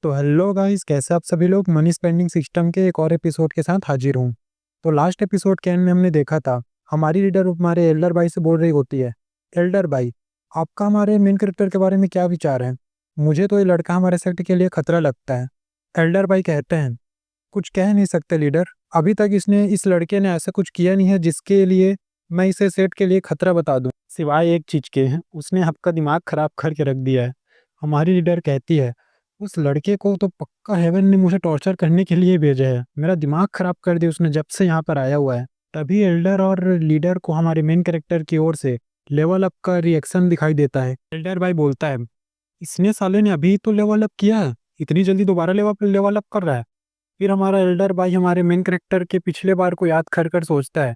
तो hello guys, कैसे आप सभी लोग। मनी स्पेंडिंग सिस्टम के एक और एपिसोड के साथ हाजिर हूँ। तो लास्ट एपिसोड के एंड में हमने देखा था हमारी लीडर हमारे एल्डर भाई से बोल रही होती है, एल्डर भाई आपका हमारे मेन कैरेक्टर के बारे में क्या विचार है। मुझे तो ये लड़का हमारे सेक्ट के लिए खतरा लगता है। एल्डर भाई कहते हैं, कुछ कह नहीं सकते लीडर, अभी तक इसने इस लड़के ने ऐसा कुछ किया नहीं है जिसके लिए मैं इसे सेट के लिए खतरा बता दूं, सिवाय एक चीज के, उसने आपका दिमाग खराब करके रख दिया है। हमारी लीडर कहती है, उस लड़के को तो पक्का हेवन ने मुझे टॉर्चर करने के लिए भेजा है, मेरा दिमाग खराब कर दिया उसने जब से यहाँ पर आया हुआ है। तभी एल्डर और लीडर को हमारे मेन कैरेक्टर की ओर से लेवल अप का रिएक्शन दिखाई देता है। एल्डर भाई बोलता है, इसने साले ने अभी तो लेवल अप किया है, इतनी जल्दी दोबारा लेवल अप कर रहा है। फिर हमारा एल्डर भाई हमारे मेन कैरेक्टर के पिछले बार को याद कर कर सोचता है,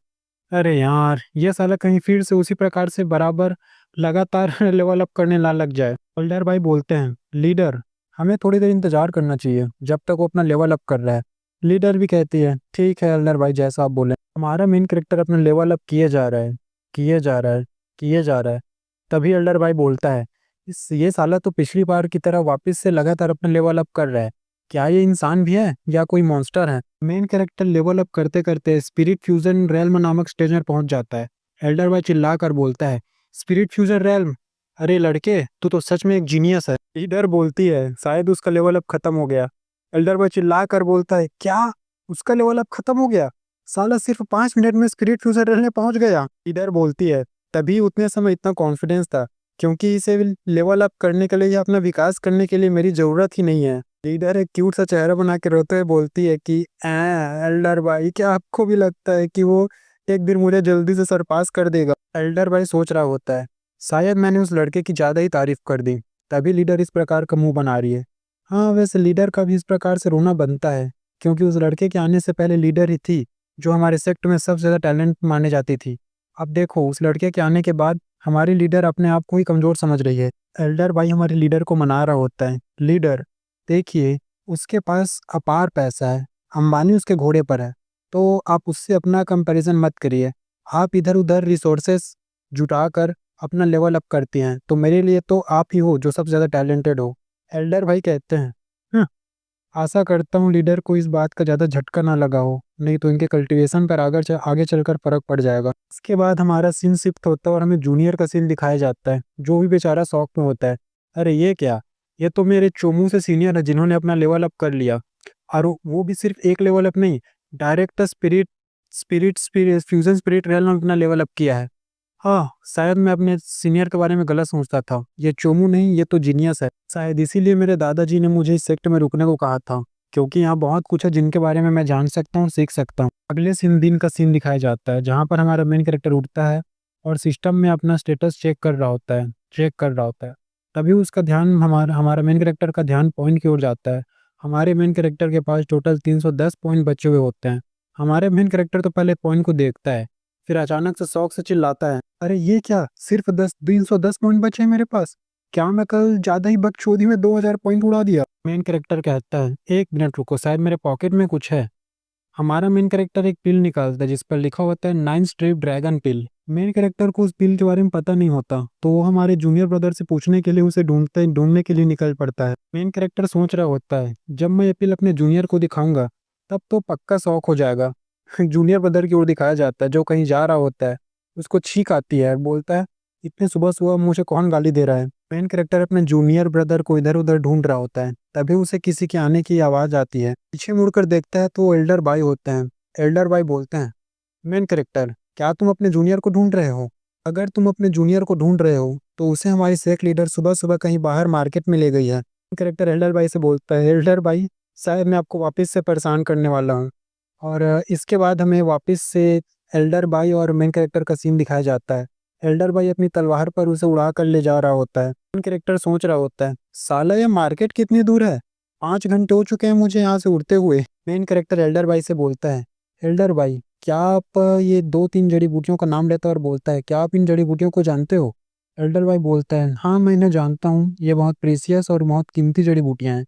अरे यार ये साला कहीं फिर से उसी प्रकार से बराबर लगातार लेवल अप करने ना लग जाए। एल्डर भाई बोलते हैं, लीडर हमें थोड़ी देर इंतजार करना चाहिए जब तक वो अपना लेवल अप कर रहा है। लीडर भी कहती है, ठीक है एल्डर भाई जैसा आप बोले। हमारा मेन कैरेक्टर अपना लेवल अप किए जा रहा है, किए जा रहा है, किए जा रहा है। तभी एल्डर भाई बोलता है, इस ये साला तो पिछली बार की तरह वापस से लगातार अपना लेवल अप कर रहा है, क्या ये इंसान भी है या कोई मॉन्स्टर है। मेन कैरेक्टर लेवल अप करते करते स्पिरिट फ्यूजन रेल्म नामक स्टेज पर पहुंच जाता है। एल्डर भाई चिल्ला कर बोलता है, स्पिरिट फ्यूजन रेल्म, अरे लड़के तू तो सच में एक जीनियस है। लीडर बोलती है, शायद उसका लेवल अप खत्म हो गया। एल्डर भाई चिल्ला कर बोलता है, क्या उसका लेवल अप खत्म हो गया, साला सिर्फ 5 मिनट में स्पिरिट फ्यूजन रेल में पहुंच गया। लीडर बोलती है, तभी उतने समय इतना कॉन्फिडेंस था क्योंकि इसे लेवल अप करने के लिए या अपना विकास करने के लिए मेरी जरूरत ही नहीं है। लीडर एक क्यूट सा चेहरा बना के रोते हुए बोलती है कि एल्डर भाई क्या आपको भी लगता है कि वो एक दिन मुझे जल्दी से सरपास कर देगा। एल्डर भाई सोच रहा होता है, शायद मैंने उस लड़के की ज़्यादा ही तारीफ कर दी, तभी लीडर इस प्रकार का मुंह बना रही है। हाँ वैसे लीडर का भी इस प्रकार से रोना बनता है क्योंकि उस लड़के के आने से पहले लीडर ही थी जो हमारे सेक्ट में सबसे ज़्यादा टैलेंट माने जाती थी। अब देखो उस लड़के के आने के बाद हमारी लीडर अपने आप को ही कमज़ोर समझ रही है। एल्डर भाई हमारे लीडर को मना रहा होता है, लीडर देखिए उसके पास अपार पैसा है, अंबानी उसके घोड़े पर है, तो आप उससे अपना कंपैरिजन मत करिए। आप इधर उधर रिसोर्सेस जुटाकर अपना लेवल अप करती हैं, तो मेरे लिए तो आप ही हो जो सबसे ज़्यादा टैलेंटेड हो। एल्डर भाई कहते हैं, "हम्म, आशा करता हूँ लीडर को इस बात का ज़्यादा झटका ना लगा हो, नहीं तो इनके कल्टीवेशन पर आगे चलकर फर्क पड़ जाएगा। इसके बाद हमारा सीन शिफ्ट होता है और हमें जूनियर का सीन दिखाया जाता है जो भी बेचारा शौक में होता है। अरे ये क्या, ये तो मेरे चोमू से सीनियर है जिन्होंने अपना लेवल अप कर लिया, और वो भी सिर्फ एक लेवल अप नहीं, direct spirit spirit spirit fusion spirit rail में अपना लेवल अप किया है। हाँ शायद मैं अपने सीनियर के बारे में गलत सोचता था, ये चोमू नहीं ये तो जीनियस है। शायद इसीलिए मेरे दादाजी ने मुझे इस सेक्ट में रुकने को कहा था, क्योंकि यहाँ बहुत कुछ है जिनके बारे में मैं जान सकता हूँ, सीख सकता हूँ। अगले दिन का सीन दिखाया जाता है जहाँ पर हमारा मेन कैरेक्टर उठता है और सिस्टम में अपना स्टेटस चेक कर रहा होता है। तभी उसका ध्यान हमारा हमारा मेन कैरेक्टर का ध्यान पॉइंट की ओर जाता है। हमारे मेन कैरेक्टर के पास टोटल 310 पॉइंट बचे हुए होते हैं। हमारे मेन कैरेक्टर तो पहले पॉइंट को देखता है, फिर अचानक से शौक से चिल्लाता है, अरे ये क्या, सिर्फ 310 पॉइंट बचे हैं मेरे पास, क्या मैं कल ज्यादा ही बकचोदी में 2000 पॉइंट उड़ा दिया। मेन कैरेक्टर कहता है, एक मिनट रुको शायद मेरे पॉकेट में कुछ है। हमारा मेन कैरेक्टर एक पिल निकालता है जिस पर लिखा होता है 9 स्ट्रिप ड्रैगन पिल। मेन कैरेक्टर को उस पिल के बारे में पता नहीं होता, तो वो हमारे जूनियर ब्रदर से पूछने के लिए उसे ढूंढने के लिए निकल पड़ता है। मेन कैरेक्टर सोच रहा होता है, जब मैं ये पिल अपने जूनियर को दिखाऊंगा तब तो पक्का शौक हो जाएगा। जूनियर ब्रदर की ओर दिखाया जाता है जो कहीं जा रहा होता है, उसको छींक आती है, बोलता है, इतने सुबह सुबह मुझे कौन गाली दे रहा है। मेन कैरेक्टर अपने जूनियर ब्रदर को इधर उधर ढूंढ रहा होता है, तभी उसे किसी के आने की आवाज आती है। पीछे मुड़कर देखता है तो वो एल्डर भाई होते हैं। एल्डर भाई बोलते हैं, मेन कैरेक्टर क्या तुम अपने जूनियर को ढूंढ रहे हो? अगर तुम अपने जूनियर को ढूंढ रहे हो तो उसे हमारी सेक लीडर सुबह सुबह कहीं बाहर मार्केट में ले गई है। मेन कैरेक्टर एल्डर भाई से बोलता है, एल्डर भाई शायद मैं आपको वापस से परेशान करने वाला हूँ। और इसके बाद हमें वापस से एल्डर भाई और मेन कैरेक्टर का सीन दिखाया जाता है। एल्डर भाई अपनी तलवार पर उसे उड़ा कर ले जा रहा होता है। मेन कैरेक्टर सोच रहा होता है, साला ये मार्केट कितनी दूर है, 5 घंटे हो चुके हैं मुझे यहाँ से उड़ते हुए। मेन कैरेक्टर एल्डर भाई से बोलता है, एल्डर भाई क्या आप ये 2-3 जड़ी बूटियों का नाम लेता है और बोलता है, क्या आप इन जड़ी बूटियों को जानते हो? एल्डर भाई बोलता है, हाँ मैं इन्हें जानता हूँ, ये बहुत प्रीसियस और बहुत कीमती जड़ी बूटियाँ हैं।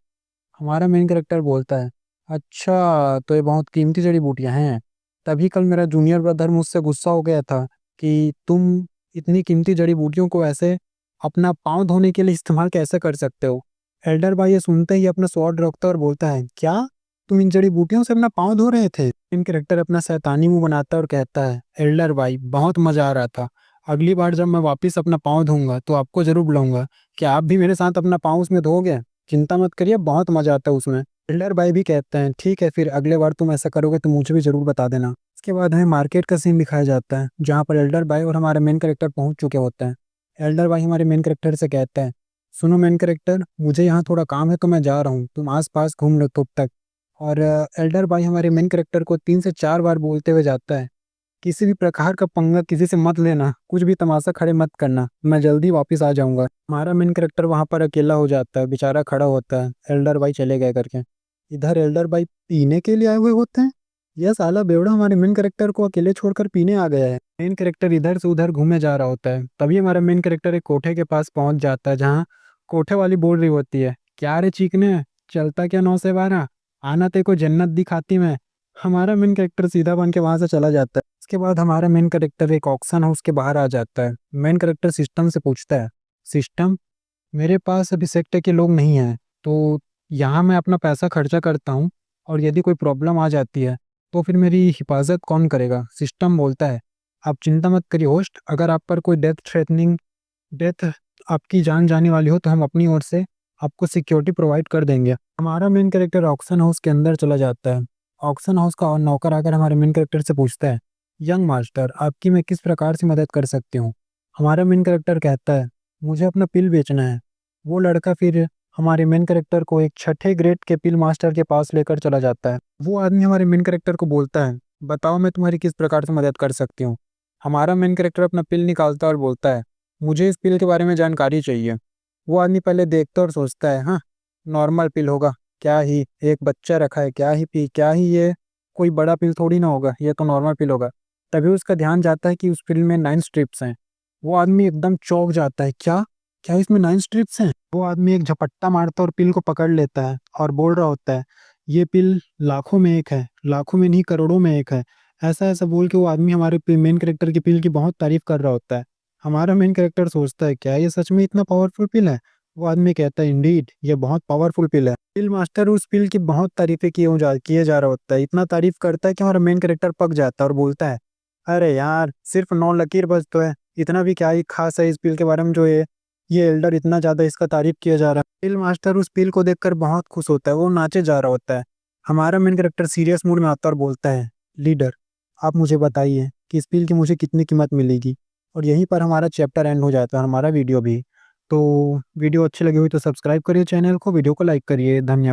हमारा मेन कैरेक्टर बोलता है, अच्छा तो ये बहुत कीमती जड़ी बूटियां हैं, तभी कल मेरा जूनियर ब्रदर मुझसे गुस्सा हो गया था कि तुम इतनी कीमती जड़ी बूटियों को ऐसे अपना पाँव धोने के लिए इस्तेमाल कैसे कर सकते हो। एल्डर भाई ये सुनते ही अपना स्वॉर्ड रखता है और बोलता है, क्या तुम इन जड़ी बूटियों से अपना पाँव धो रहे थे? इन कैरेक्टर अपना शैतानी मुंह बनाता है और कहता है, एल्डर भाई बहुत मजा आ रहा था, अगली बार जब मैं वापस अपना पाँव धोऊंगा तो आपको जरूर बुलाऊंगा, क्या आप भी मेरे साथ अपना पाँव उसमें धोगे? चिंता मत करिए, बहुत मजा आता है उसमें। एल्डर भाई भी कहते हैं, ठीक है, फिर अगले बार तुम ऐसा करोगे तो मुझे भी जरूर बता देना। इसके बाद हमें मार्केट का सीन दिखाया जाता है जहाँ पर एल्डर भाई और हमारे मेन कैरेक्टर पहुंच चुके होते हैं। एल्डर भाई हमारे मेन कैरेक्टर से कहते हैं, सुनो मेन कैरेक्टर, मुझे यहाँ थोड़ा काम है तो मैं जा रहा हूँ, तुम आस पास घूम लो तब तक। और एल्डर भाई हमारे मेन कैरेक्टर को 3 से 4 बार बोलते हुए जाता है, किसी भी प्रकार का पंगा किसी से मत लेना, कुछ भी तमाशा खड़े मत करना, मैं जल्दी वापस आ जाऊंगा। हमारा मेन कैरेक्टर वहां पर अकेला हो जाता है, बेचारा खड़ा होता है, एल्डर भाई चले गए करके। इधर एल्डर भाई पीने के लिए आए हुए होते हैं। यह साला बेवड़ा हमारे मेन कैरेक्टर को अकेले छोड़कर पीने आ गया है। मेन कैरेक्टर इधर से उधर घूमे जा रहा होता है, तभी हमारा मेन कैरेक्टर एक कोठे के पास पहुंच जाता है जहाँ कोठे वाली बोल रही होती है, क्या रे चीकने, चलता क्या 9 से 12, आना तेरे को जन्नत दिखाती मैं। हमारा मेन कैरेक्टर सीधा बन के वहां से चला जाता है। उसके बाद हमारा मेन कैरेक्टर एक ऑक्शन हाउस के बाहर आ जाता है। मेन कैरेक्टर सिस्टम से पूछता है, सिस्टम, मेरे पास अभी सेक्टर के लोग नहीं हैं, तो यहाँ मैं अपना पैसा खर्चा करता हूँ, और यदि कोई प्रॉब्लम आ जाती है तो फिर मेरी हिफाजत कौन करेगा? सिस्टम बोलता है, आप चिंता मत करिए होस्ट, अगर आप पर कोई डेथ आपकी जान जाने वाली हो तो हम अपनी ओर से आपको सिक्योरिटी प्रोवाइड कर देंगे। हमारा मेन कैरेक्टर ऑक्शन हाउस के अंदर चला जाता है। ऑक्शन हाउस का नौकर आकर हमारे मेन कैरेक्टर से पूछता है, यंग मास्टर, आपकी मैं किस प्रकार से मदद कर सकती हूँ? हमारा मेन कैरेक्टर कहता है, मुझे अपना पिल बेचना है। वो लड़का फिर हमारे मेन कैरेक्टर को एक 6ठे ग्रेड के पिल मास्टर के पास लेकर चला जाता है। वो आदमी हमारे मेन कैरेक्टर को बोलता है, बताओ मैं तुम्हारी किस प्रकार से मदद कर सकती हूँ? हमारा मेन कैरेक्टर अपना पिल निकालता है और बोलता है, मुझे इस पिल के बारे में जानकारी चाहिए। वो आदमी पहले देखता और सोचता है, हाँ नॉर्मल पिल होगा, क्या ही एक बच्चा रखा है, क्या ही ये कोई बड़ा पिल थोड़ी ना होगा, ये तो नॉर्मल पिल होगा। तभी उसका ध्यान जाता है कि उस पिल में 9 स्ट्रिप्स हैं। वो आदमी एकदम चौंक जाता है, क्या क्या इसमें 9 स्ट्रिप्स हैं? वो आदमी एक झपट्टा मारता और पिल को पकड़ लेता है और बोल रहा होता है, ये पिल लाखों में एक है, लाखों में नहीं करोड़ों में एक है। ऐसा ऐसा बोल के वो आदमी हमारे मेन कैरेक्टर की पिल की बहुत तारीफ कर रहा होता है। हमारा मेन कैरेक्टर सोचता है, क्या ये सच में इतना पावरफुल पिल है? वो आदमी कहता है, इंडीड ये बहुत पावरफुल पिल है। पिल मास्टर उस पिल की बहुत तारीफें किए जा रहा होता है, इतना तारीफ करता है कि हमारा मेन कैरेक्टर पक जाता है और बोलता है, अरे यार सिर्फ 9 लकीर बस तो है, इतना भी क्या ही खास है इस पिल के बारे में जो ये एल्डर इतना ज्यादा इसका तारीफ किया जा रहा है। पिल मास्टर उस पिल को देखकर बहुत खुश होता है, वो नाचे जा रहा होता है। हमारा मेन कैरेक्टर सीरियस मूड में आता है और बोलता है, लीडर आप मुझे बताइए कि इस पिल की मुझे कितनी कीमत मिलेगी? और यहीं पर हमारा चैप्टर एंड हो जाता है, हमारा वीडियो भी। तो वीडियो अच्छी लगी हुई तो सब्सक्राइब करिए चैनल को, वीडियो को लाइक करिए, धन्यवाद।